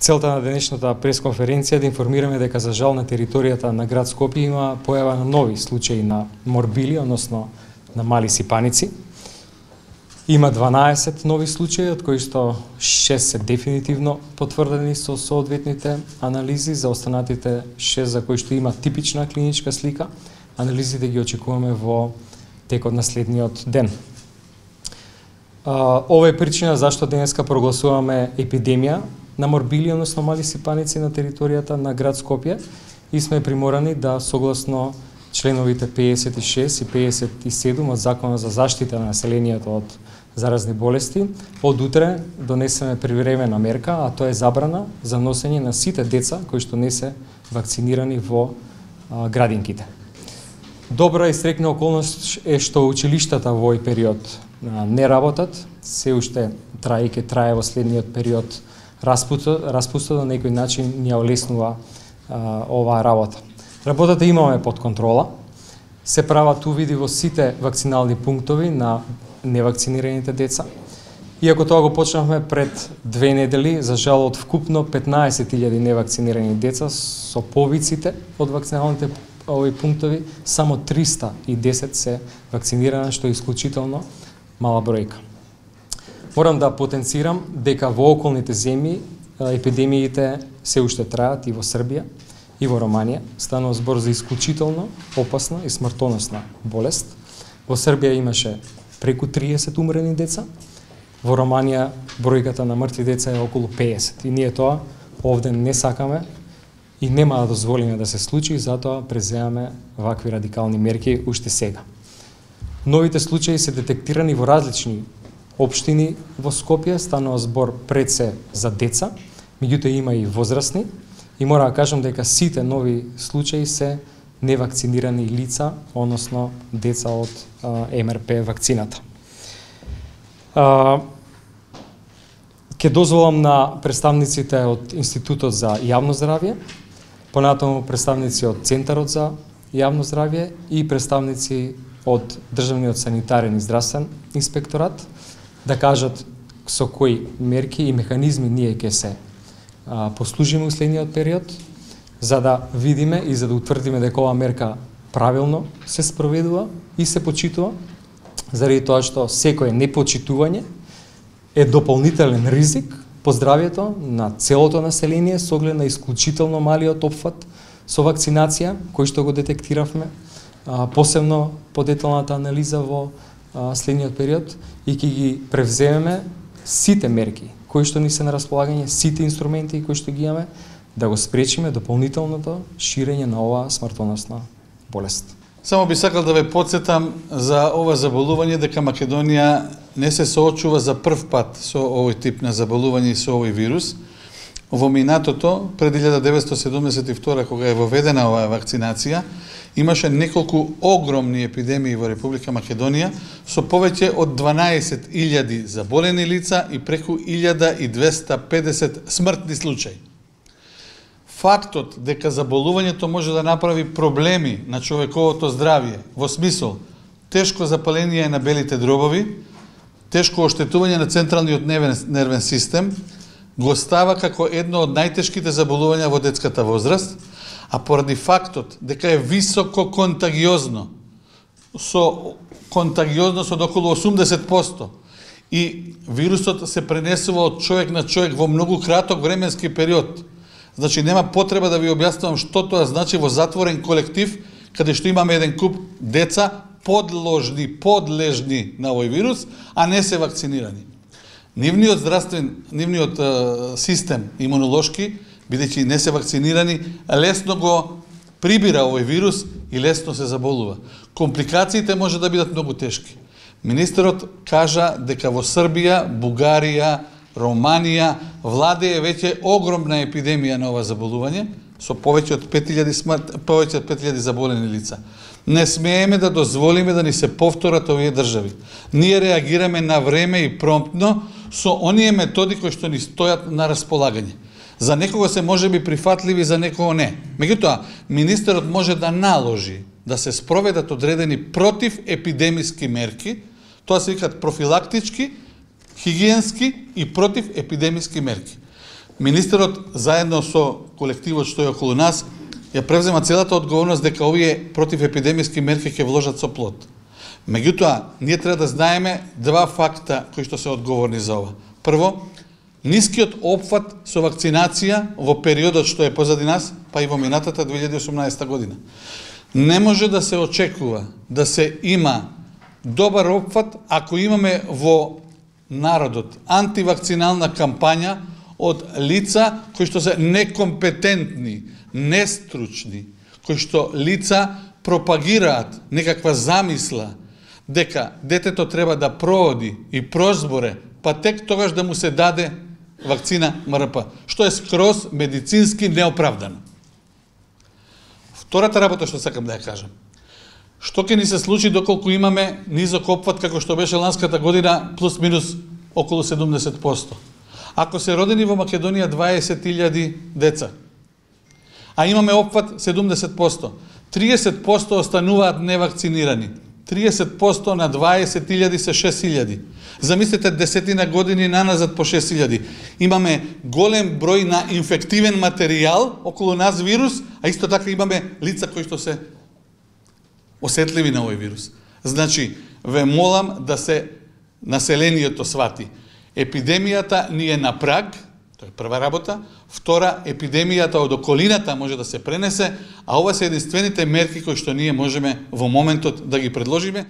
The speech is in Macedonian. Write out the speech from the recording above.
Целта на денешната пресконференција е да информираме дека за жал на територијата на град Скопје има појава на нови случаи на морбили, односно на мали сипаници. Има 12 нови случаи, од кои што 6 се дефинитивно потврдени со соодветните анализи, за останатите 6 за кои што има типична клиничка слика. Анализите ги очекуваме во текот на следниот ден. Ова е причина зашто денеска прогласуваме епидемија на морбили, односно мали сипаници на територијата на град Скопје и сме приморани да согласно членовите 56 и 57 од Законот за заштита на населението од заразни болести, од утре донесеме привремена мерка, а тоа е забрана за носење на сите деца кои што не се вакцинирани во градинките. Добра и стрекна околност е што училиштата во овој период не работат, се уште трае во следниот период распустот, на некој начин ни ја олеснува оваа работа. Работата имаме под контрола, се прават увиди во сите вакцинални пунктови на невакцинираните деца. Иако тоа го почнавме пред 2 недели, за жал од вкупно 15.000 невакцинирани деца со повиците од вакциналните овои пунктови, само 310 се вакцинирани, што е исклучително мала бројка. Морам да потенцирам дека во околните земји епидемиите се уште траат и во Србија и во Романија. Станува збор за исклучително опасна и смртоносна болест. Во Србија имаше преку 30 умрени деца, во Романија бројката на мртви деца е околу 50. И ние тоа овде не сакаме и нема да дозволиме да се случи, затоа преземаме вакви радикални мерки уште сега. Новите случаи се детектирани во различни општини во Скопје, станува збор пред се за деца, меѓутоа има и возрастни, и мора да кажам дека сите нови случаи се невакцинирани лица, односно деца од МРП вакцината. Ке дозволам на представниците од Институтот за јавно здравје, понатаму представници од Центарот за јавно здравје и представници од Државниот санитарен и здравствен инспекторат да кажат со кои мерки и механизми ние ќе се послужиме во следниот период, за да видиме и за да утврдиме дека оваа мерка правилно се спроведува и се почитува, заради тоа што секое непочитување е дополнителен ризик по здравјето на целото население со оглед на исклучително малиот опфат со вакцинација кој што го детектиравме, посебно по деталната анализа во следниот период, и ќе ги превземеме сите мерки кои што ни се на располагање, сите инструменти кои што ги имаме, да го спречиме дополнителното ширење на оваа смртоносна болест. Само би сакал да ве потсетам за ова заболување, дека Македонија не се соочува за прв пат со овој тип на заболување и со овој вирус. Во минатото, пред 1972, кога е воведена оваа вакцинација, имаше неколку огромни епидемии во Република Македонија со повеќе од 12.000 заболени лица и преку 1250 смртни случаи. Фактот дека заболувањето може да направи проблеми на човековото здравје, во смисол тешко запаление на белите дробови, тешко оштетување на централниот нервен систем, го става како едно од најтешките заболувања во детската возраст, а поради фактот дека е високо контагиозно, со контагиозност од околу 80%, и вирусот се пренесува од човек на човек во многу краток временски период. Значи, нема потреба да ви објаснувам што тоа значи во затворен колектив, каде што имаме еден куп деца подлежни на овој вирус, а не се вакцинирани. Нивниот систем имунолошки, бидејќи не се вакцинирани, лесно го прибира овој вирус и лесно се заболува. Компликациите може да бидат многу тешки. Министерот кажа дека во Србија, Бугарија, Романија владее веќе огромна епидемија на ова заболување, со повеќе од 5000 заболени лица. Не смееме да дозволиме да ни се повторат овие држави. Ние реагираме на време и промптно со оние методи кои што ни стојат на располагање. За некого се може би прифатливи, за некого не. Меѓутоа, министерот може да наложи да се спроведат одредени противепидемиски мерки, тоа се викаат профилактички, хигиенски и противепидемиски мерки. Министерот заедно со колективот што е околу нас ја превзема целата одговорност дека овие противепидемиски мерки ќе вложат со плод. Меѓутоа, ние треба да знаеме два факта кои што се одговорни за ова. Прво, нискиот опфат со вакцинација во периодот што е позади нас, па и во минатата 2018 година. Не може да се очекува да се има добар опфат ако имаме во народот антивакцинална кампања од лица кои што се некомпетентни, нестручни, кои што лица пропагираат некаква замисла дека детето треба да проводи и прозборе, па тек тогаш да му се даде вакцина МРП, што е скроз медицински неоправдано. Втората работа што сакам да ја кажам. Што ќе ни се случи доколку имаме низок опфат како што беше ланската година плюс минус околу 70%. Ако се родени во Македонија 20.000 деца, а имаме опфат 70%, 30% остануваат невакцинирани. 30% на 20.000 се 6.000. Замислете десетина години наназад по 6.000. Имаме голем број на инфективен материјал околу нас вирус, а исто така имаме лица кои што се осетливи на овој вирус. Значи, ве молам да се населението свати. Епидемијата ни е на праг, тоа е прва работа. Втора, епидемијата од околината може да се пренесе, а ова се единствените мерки кои што ние можеме во моментот да ги предложиме.